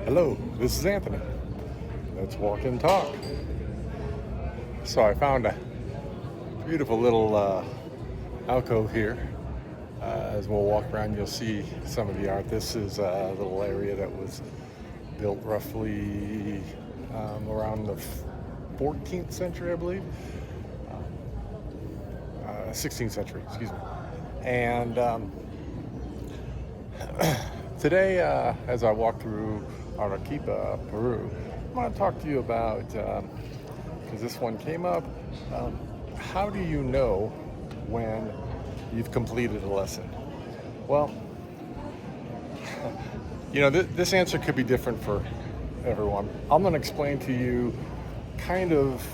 Hello, this is Anthony. Let's walk and talk. So I found a beautiful little alcove here. As we'll walk around, you'll see some of the art. This is a little area that was built roughly around the 14th century, I believe. 16th century, excuse me. And today, as I walk through Arequipa, Peru, I want to talk to you about, because this one came up, how do you know when you've completed a lesson? Well, this answer could be different for everyone. I'm going to explain to you kind of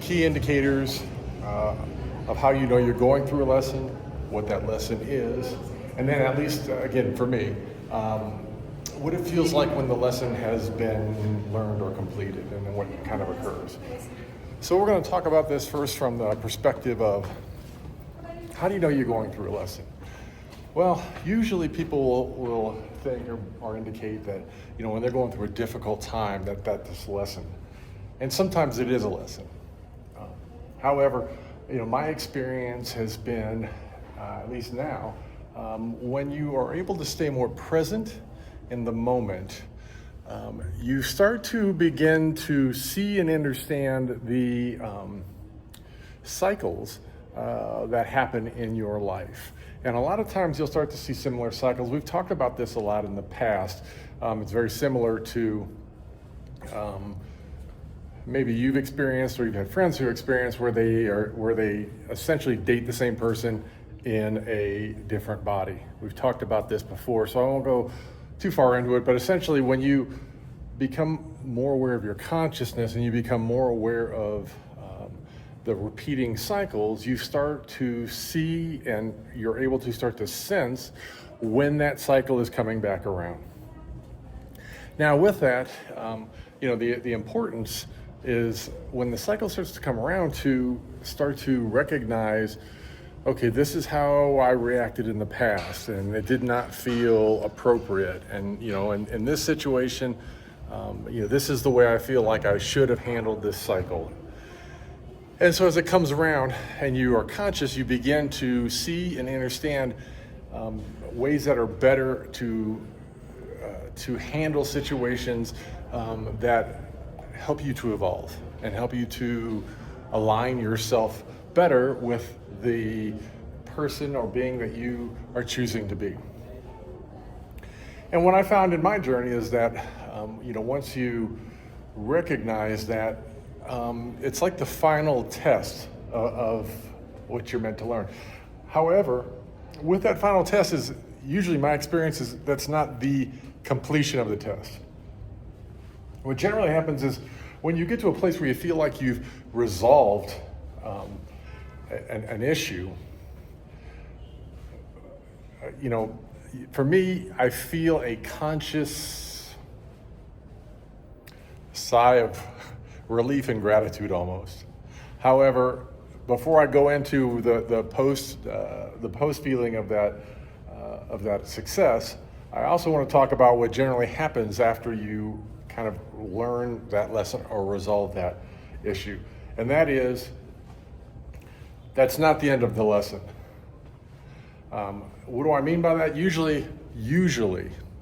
key indicators of how you know you're going through a lesson, what that lesson is, and then at least, again, for me, what it feels like when the lesson has been learned or completed, and then what kind of occurs. So we're going to talk about this first from the perspective of how do you know you're going through a lesson? Well, usually people will think or indicate that, when they're going through a difficult time, that's a lesson. And sometimes it is a lesson. However, my experience has been, at least now, when you are able to stay more present in the moment, you start to begin to see and understand the cycles that happen in your life. And a lot of times you'll start to see similar cycles. We've talked about this a lot in the past. It's very similar to maybe you've experienced, or you've had friends who experience where they essentially date the same person in a different body. We've talked about this before, so I won't go too far into it, but essentially when you become more aware of your consciousness and you become more aware of the repeating cycles, you start to see and you're able to start to sense when that cycle is coming back around. Now with that, the importance is when the cycle starts to come around to start to recognize, okay, this is how I reacted in the past and it did not feel appropriate. And, in this situation, this is the way I feel like I should have handled this cycle. And so as it comes around and you are conscious, you begin to see and understand ways that are better to handle situations that help you to evolve and help you to align yourself better with the person or being that you are choosing to be. And what I found in my journey is that, once you recognize that, it's like the final test of what you're meant to learn. However, with that final test is usually my experience is that's not the completion of the test. What generally happens is when you get to a place where you feel like you've resolved an issue, for me, I feel a conscious sigh of relief and gratitude almost. However, before I go into the post feeling of that success, I also want to talk about what generally happens after you kind of learn that lesson or resolve that issue. And that is, that's not the end of the lesson. What do I mean by that? Usually,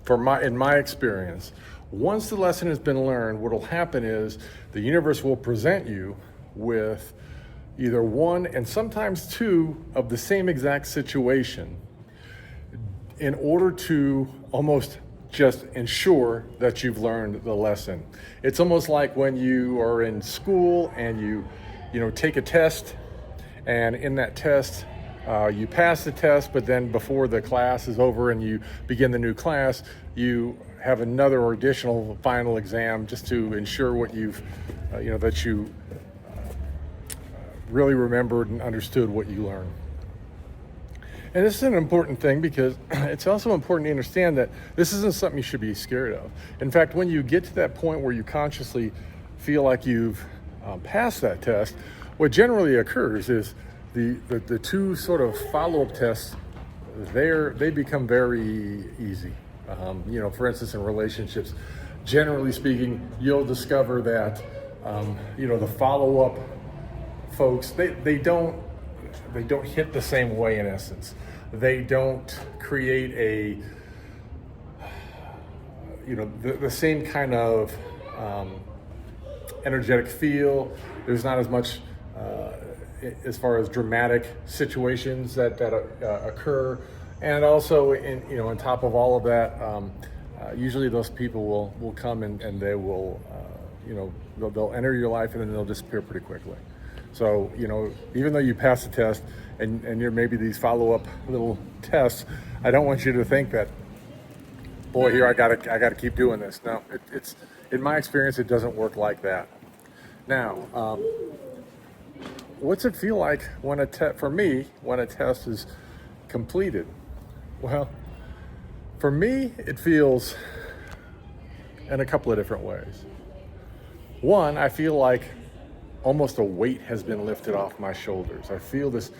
in my experience, once the lesson has been learned, what will happen is the universe will present you with either one and sometimes two of the same exact situation in order to almost just ensure that you've learned the lesson. It's almost like when you are in school and you take a test, and in that test, you pass the test, but then before the class is over and you begin the new class, you have another or additional final exam just to ensure what you've, that you really remembered and understood what you learned. And this is an important thing because it's also important to understand that this isn't something you should be scared of. In fact, when you get to that point where you consciously feel like you've passed that test, what generally occurs is the two sort of follow-up tests, they become very easy. For instance, in relationships, generally speaking, you'll discover that, the follow-up folks, they don't hit the same way in essence. They don't create the same kind of energetic feel. There's not as much as far as dramatic situations that occur, and also on top of all of that, usually those people will come and they will they'll enter your life and then they'll disappear pretty quickly. So even though you pass the test and you're maybe these follow-up little tests, I don't want you to think that, boy, here I gotta keep doing this. No, it's in my experience, it doesn't work like that. Now, what's it feel like when for me when a test is completed? Well, for me, it feels in a couple of different ways. One, I feel like almost a weight has been lifted off my shoulders. I feel this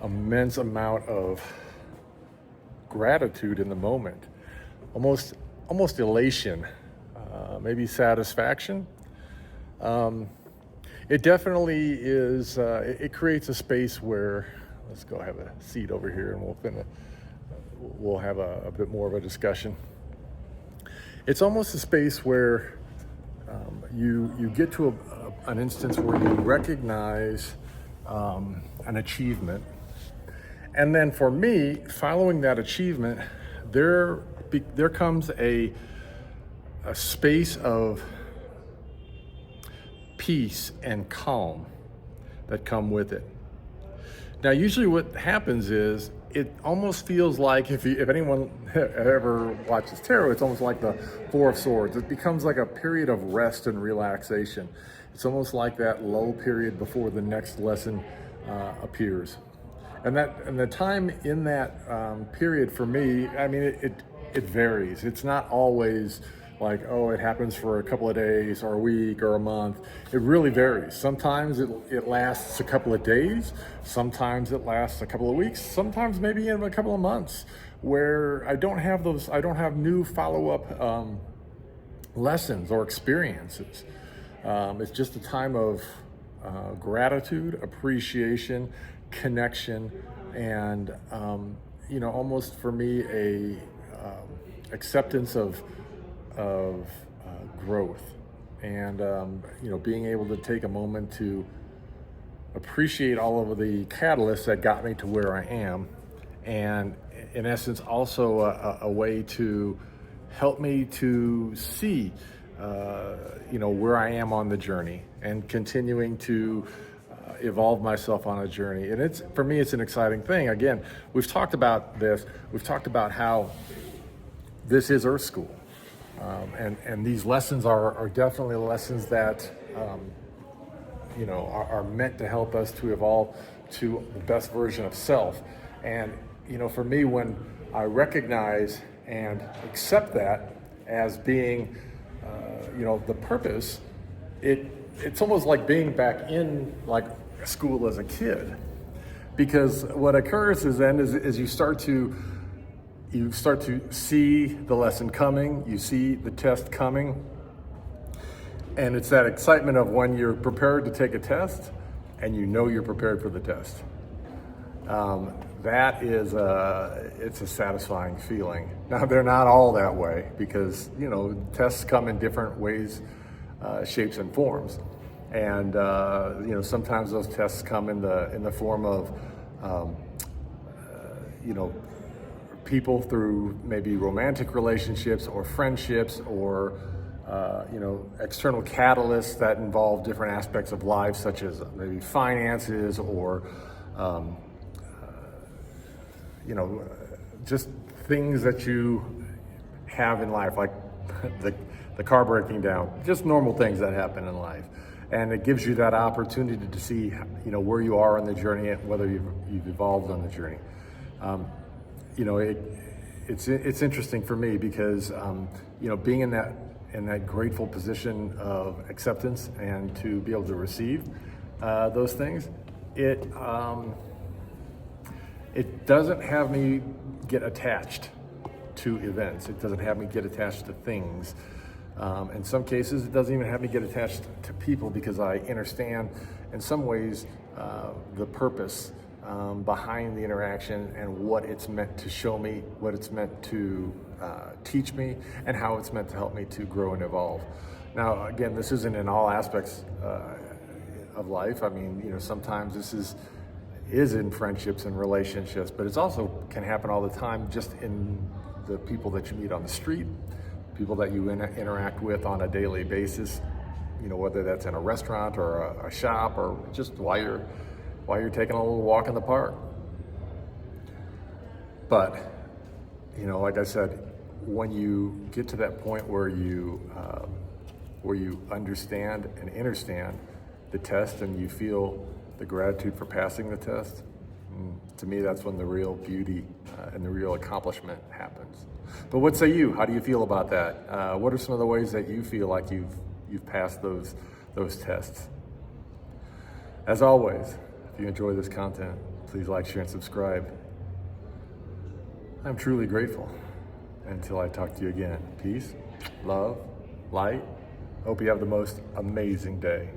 immense amount of gratitude in the moment, almost elation, maybe satisfaction. It definitely is. It creates a space where, let's go have a seat over here, and we'll have a bit more of a discussion. It's almost a space where you get to an instance where you recognize an achievement, and then for me, following that achievement, there comes a space of peace and calm that come with it. Now, usually what happens is it almost feels like, if anyone ever watches tarot, it's almost like the Four of Swords. It becomes like a period of rest and relaxation. It's almost like that lull period before the next lesson appears. And the time in that period for me, I mean, it varies. It's not always like, oh, it happens for a couple of days or a week or a month. It really varies. Sometimes it lasts a couple of days. Sometimes it lasts a couple of weeks. Sometimes maybe in a couple of months, where I don't have new follow-up lessons or experiences. It's just a time of gratitude, appreciation, connection, and almost for me a acceptance of growth, and being able to take a moment to appreciate all of the catalysts that got me to where I am, and in essence also a way to help me to see where I am on the journey, and continuing to evolve myself on a journey. And for me, it's an exciting thing. Again, we've talked about this. We've talked about how this is Earth School. And these lessons are definitely lessons that are meant to help us to evolve to the best version of self. And for me, when I recognize and accept that as being the purpose, it's almost like being back in like school as a kid, because what occurs is you start to see the lesson coming, you see the test coming, and it's that excitement of when you're prepared to take a test and you're prepared for the test. That is it's a satisfying feeling. Now, they're not all that way, because tests come in different ways, shapes and forms, and sometimes those tests come in the form of people through maybe romantic relationships or friendships, or external catalysts that involve different aspects of life, such as maybe finances, or just things that you have in life, like the car breaking down, just normal things that happen in life. And it gives you that opportunity to see where you are on the journey and whether you've evolved on the journey. It's interesting for me, because being in that grateful position of acceptance and to be able to receive those things, it doesn't have me get attached to events. It doesn't have me get attached to things. In some cases, it doesn't even have me get attached to people, because I understand in some ways the purpose behind the interaction and what it's meant to show me, what it's meant to teach me, and how it's meant to help me to grow and evolve. Now, again, this isn't in all aspects of life. I mean, sometimes this is in friendships and relationships, but it's also can happen all the time just in the people that you meet on the street, people that you interact with on a daily basis, whether that's in a restaurant or a shop, or just while you're taking a little walk in the park. But, like I said, when you get to that point where you understand and understand the test, and you feel the gratitude for passing the test, to me, that's when the real beauty and the real accomplishment happens. But what say you? How do you feel about that? What are some of the ways that you feel like you've passed those tests? As always, if you enjoy this content, please like, share, and subscribe. I'm truly grateful. Until I talk to you again, peace, love, light. Hope you have the most amazing day.